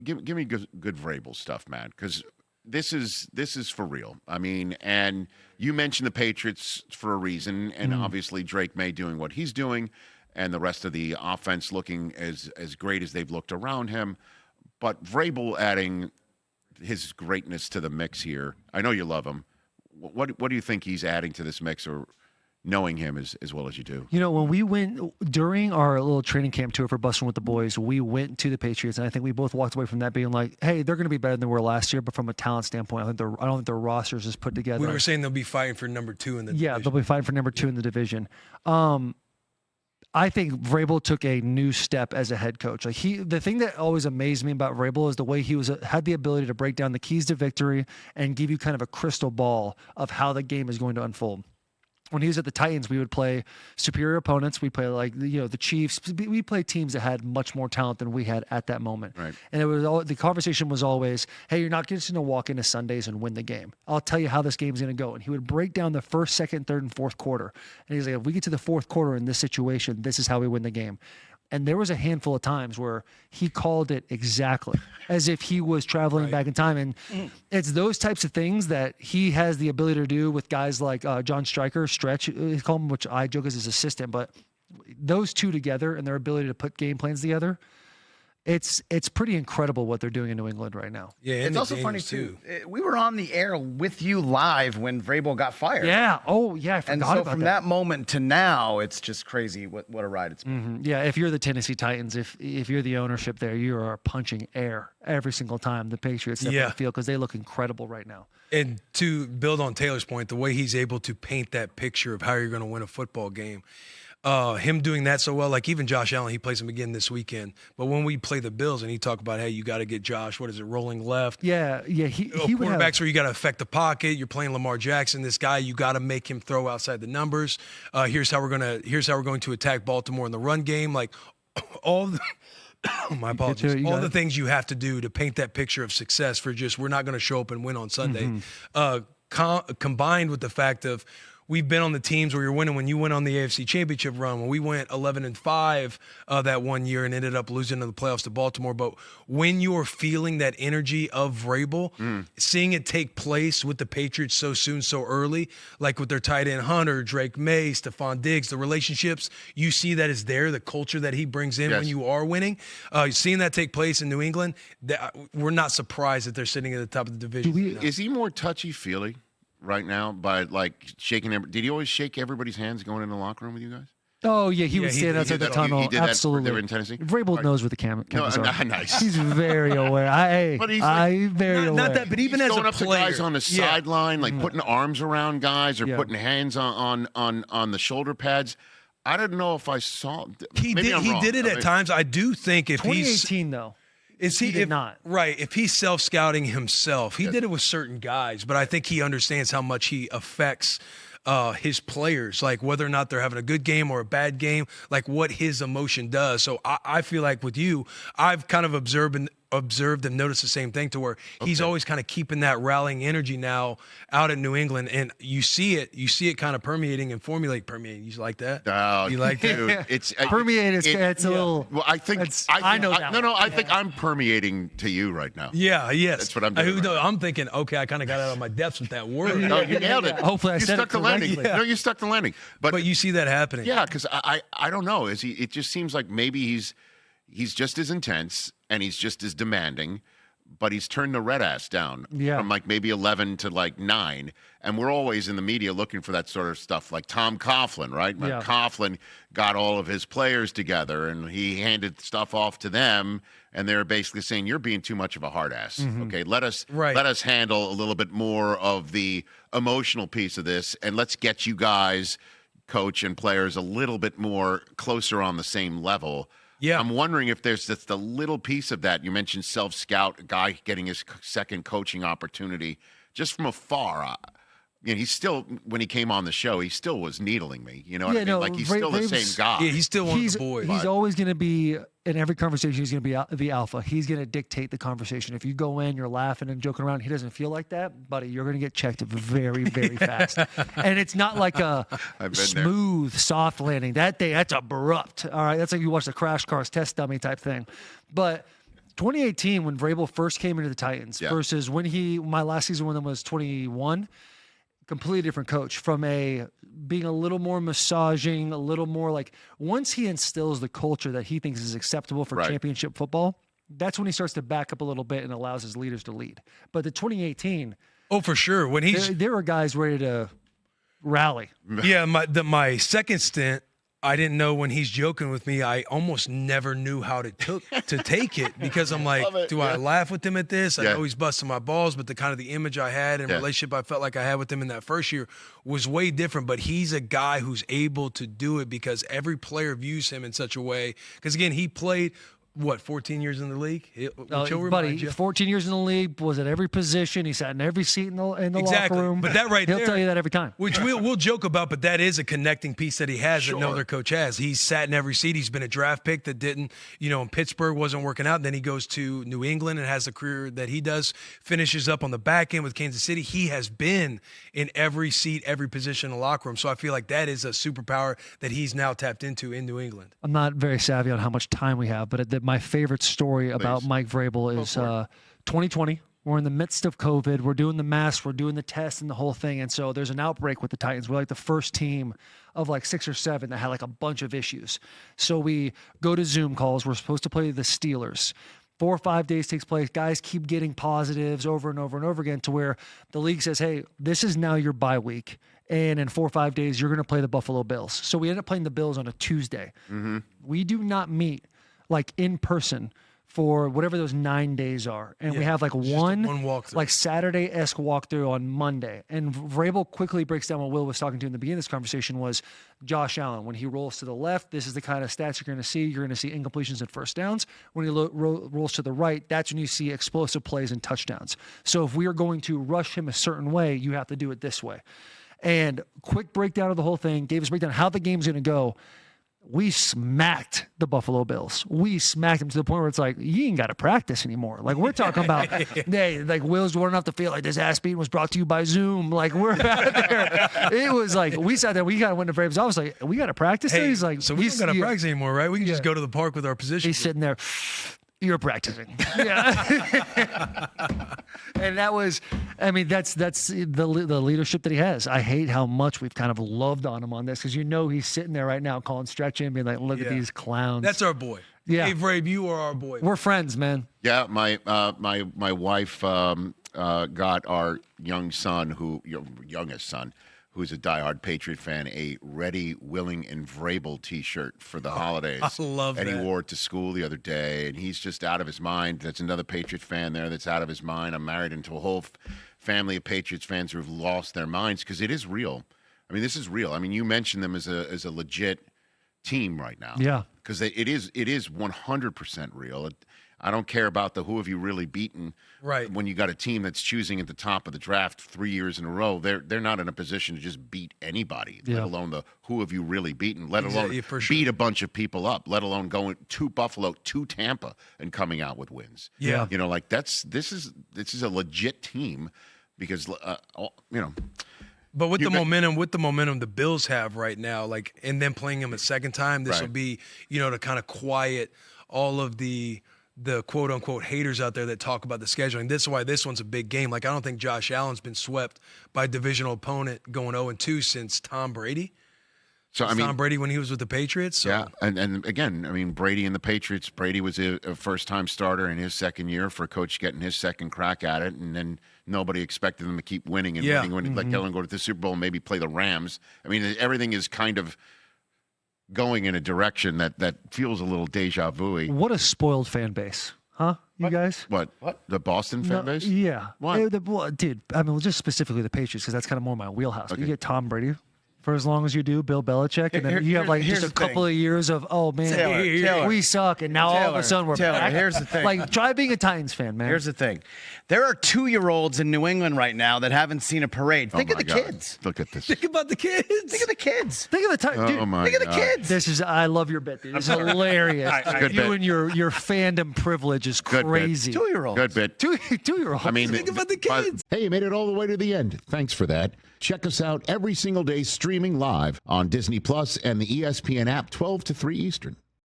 Give me good Vrabel stuff, man, because this is for real. I mean, and you mentioned the Patriots for a reason, and obviously Drake May doing what he's doing, and the rest of the offense looking as great as they've looked around him. But Vrabel adding his greatness to the mix here. I know you love him. What do you think he's adding to this mix, or knowing him as well as you do? You know, when we went during our little training camp tour for Bussin with the boys, we went to the Patriots, and I think we both walked away from that being like, "Hey, they're going to be better than they were last year." But from a talent standpoint, I don't think their rosters is put together. We were saying they'll be fighting for number 2 in the division. Yeah, they'll be fighting for number 2 in the division. I think Vrabel took a new step as a head coach. Like the thing that always amazed me about Vrabel is the way he had the ability to break down the keys to victory and give you kind of a crystal ball of how the game is going to unfold. When he was at the Titans, we would play superior opponents. We play the Chiefs. We played teams that had much more talent than we had at that moment. Right. And the conversation was always, "Hey, you're not just going to walk into Sundays and win the game. I'll tell you how this game's going to go." And he would break down the first, second, third, and fourth quarter. And he's like, "If we get to the fourth quarter in this situation, this is how we win the game." And there was a handful of times where he called it exactly as if he was traveling back in time. And it's those types of things that he has the ability to do with guys like John Stryker, Stretch, he called him, which I joke as his assistant. But those two together and their ability to put game plans together, it's pretty incredible what they're doing in New England right now. Yeah, and it's also funny, too. We were on the air with you live when Vrabel got fired. Yeah. Oh, yeah, I forgot about that. And so from that moment to now, it's just crazy what a ride it's been. Mm-hmm. Yeah, if you're the Tennessee Titans, if you're the ownership there, you are punching air every single time the Patriots step on the field because they look incredible right now. And to build on Taylor's point, the way he's able to paint that picture of how you're going to win a football game, him doing that so well, like even Josh Allen, he plays him again this weekend. But when we play the Bills and he talk about, hey, you got to get Josh, what is it, rolling left? Yeah. He quarterbacks where you got to affect the pocket. You're playing Lamar Jackson. This guy, you got to make him throw outside the numbers. Here's how we're going to attack Baltimore in the run game. Like all the my apologies. All the things you have to do to paint that picture of success for just we're not going to show up and win on Sunday. Combined with the fact of we've been on the teams where you're winning. When you went on the AFC Championship run, when we went 11-5 that one year and ended up losing in the playoffs to Baltimore. But when you're feeling that energy of Vrabel, seeing it take place with the Patriots so soon, so early, like with their tight end Hunter, Drake May, Stephon Diggs, the relationships, you see that is there, the culture that he brings in when you are winning. Seeing that take place in New England, we're not surprised that they're sitting at the top of the division. Is he more touchy-feely right now by like shaking? Did he always shake everybody's hands going in the locker room with you guys? Oh yeah, he would stand outside the tunnel. He did Absolutely. That they were in Tennessee. Vrabel knows where the cameras are. Nice. He's very aware. I'm very aware. Not that, but even he's as going a up player, to guys on the sideline, like putting arms around guys or putting hands on the shoulder pads. I didn't know if I saw. He did it at times. I do think if 2018 though. He did not. Right. If he's self-scouting himself, he did it with certain guys, but I think he understands how much he affects his players, like whether or not they're having a good game or a bad game, like what his emotion does. So I feel like with you, I've kind of observed and noticed the same thing to where he's always kind of keeping that rallying energy now out in New England, and you see it kind of permeating. You like that? Oh, you like that? Dude, it's permeate. It's a little. Well, I think I know that. I think I'm permeating to you right now. Yeah. Yes. That's what I'm doing. I'm thinking. Okay, I kind of got out of my depths with that word. No, you nailed it. Hopefully, I said stuck it the landing. correctly. No, you stuck the landing. But you see that happening. Yeah, because I don't know. It just seems like maybe he's just as intense and he's just as demanding, but he's turned the red ass down from like maybe 11 to like 9. And we're always in the media looking for that sort of stuff, like Tom Coughlin, right? When Coughlin got all of his players together and he handed stuff off to them, and they're basically saying, you're being too much of a hard ass. Okay, let us handle a little bit more of the emotional piece of this, and let's get you guys, coach and players, a little bit more closer on the same level. Yeah, I'm wondering if there's just a little piece of that. You mentioned self-scout, a guy getting his second coaching opportunity just from afar. He's still, when he came on the show, he still was needling me. You know what I mean? Like, he's still the same guy. Yeah, he's still one of the boys. He's always going to be, in every conversation, he's going to be the alpha. He's going to dictate the conversation. If you go in, you're laughing and joking around, he doesn't feel like that, buddy, you're going to get checked very, very fast. And it's not like a smooth, soft landing. That's abrupt. All right, that's like you watch the Crash Cars test dummy type thing. But 2018, when Vrabel first came into the Titans versus when my last season with him was 21, completely different coach from being a little more massaging, a little more like once he instills the culture that he thinks is acceptable for championship football, that's when he starts to back up a little bit and allows his leaders to lead. But the 2018, for sure. When there were guys ready to rally. Yeah, my second stint, I didn't know when he's joking with me. I almost never knew how to take it because I'm like, do I laugh with him at this? I know he's busting my balls, but the image I had and relationship I felt like I had with him in that first year was way different. But he's a guy who's able to do it because every player views him in such a way. Because again, he played 14 years in the league? Buddy, 14 years in the league, was at every position. He sat in every seat in the locker room. But that He'll tell you that every time. Which we'll joke about, but that is a connecting piece that he has that no other coach has. He's sat in every seat. He's been a draft pick that didn't, in Pittsburgh wasn't working out. Then he goes to New England and has the career that he does, finishes up on the back end with Kansas City. He has been in every seat, every position in the locker room. So I feel like that is a superpower that he's now tapped into in New England. I'm not very savvy on how much time we have, but my favorite story about Mike Vrabel is 2020. We're in the midst of COVID. We're doing the masks. We're doing the tests and the whole thing. And so there's an outbreak with the Titans. We're like the first team of like 6 or 7 that had like a bunch of issues. So we go to Zoom calls. We're supposed to play the Steelers. 4 or 5 days takes place. Guys keep getting positives over and over and over again to where the league says, hey, this is now your bye week. And in 4 or 5 days, you're going to play the Buffalo Bills. So we end up playing the Bills on a Tuesday. Mm-hmm. We do not meet like in person for whatever those 9 days are. And we have like one walkthrough, like Saturday-esque walkthrough on Monday. And Vrabel quickly breaks down what Will was talking to in the beginning of this conversation was Josh Allen. When he rolls to the left, this is the kind of stats you're going to see. You're going to see incompletions and first downs. When he rolls to the right, that's when you see explosive plays and touchdowns. So if we are going to rush him a certain way, you have to do it this way. And quick breakdown of the whole thing, gave us a breakdown how the game's going to go. We smacked the Buffalo Bills. We smacked them to the point where it's like, you ain't got to practice anymore. Like, we're talking about, hey, like, Will's running off the field. Like, this ass beating was brought to you by Zoom. Like, we're out there. It was like, we sat there. We got to win the Braves. I was like, we got to practice. Hey, he's like, so we don't got to practice anymore, right? We can just go to the park with our position. He's sitting there. You're practicing. Yeah. And that was, that's the leadership that he has. I hate how much we've kind of loved on him on this because he's sitting there right now calling stretching and being like, look at these clowns. That's our boy. Yeah. Hey, Vrabel, you are our boy. We're friends, man. Yeah, my wife got our youngest son, who's a diehard Patriot fan, a Ready, Willing, and Vrabel T-shirt for the holidays. I love that. And he wore it to school the other day, and he's just out of his mind. That's another Patriot fan there that's out of his mind. I'm married into a whole family of Patriots fans who have lost their minds because it is real. This is real. You mentioned them as a legit team right now. Yeah. Because it is 100% real. I don't care about the who have you really beaten. Right. When you got a team that's choosing at the top of the draft 3 years in a row, they're not in a position to just beat anybody, let alone the who have you really beaten, let alone beat a bunch of people up, let alone going to Buffalo, to Tampa, and coming out with wins. Yeah. This is a legit team because But with the momentum the Bills have right now, like, and then playing them a second time, this will be, to kind of quiet all of the quote unquote haters out there that talk about the scheduling. This is why this one's a big game. Like, I don't think Josh Allen's been swept by a divisional opponent going 0-2 since Tom Brady. So Tom Brady when he was with the Patriots. So. Yeah, and again, Brady and the Patriots. Brady was a first-time starter in his second year for a coach getting his second crack at it, and then nobody expected them to keep winning and winning. Like, let them go to the Super Bowl and maybe play the Rams. Everything is kind of going in a direction that feels a little deja vu-y. What a spoiled fan base, huh? You guys? What? The Boston fan base? Yeah. What? Dude, just specifically the Patriots, because that's kind of more my wheelhouse. Okay. You get Tom Brady for as long as you do, Bill Belichick, and then you have like just a couple of years of, oh man, Taylor, we suck, and now all of a sudden we're back. Here's the thing. Like, try being a Titans fan, man. Here's the thing. There are 2-year-olds in New England right now that haven't seen a parade. Think of the kids. Look at this. Think about the kids. Think of the kids. Think of the Titans. Oh my Think of the kids. I love your bit, dude. It's hilarious. You and your fandom privilege is crazy. 2-year-olds. Good bit. 2-year-olds. Think about the kids. Hey, you made it all the way to the end. Thanks for that. Check us out every single day streaming live on Disney Plus and the ESPN app 12 to 3 Eastern.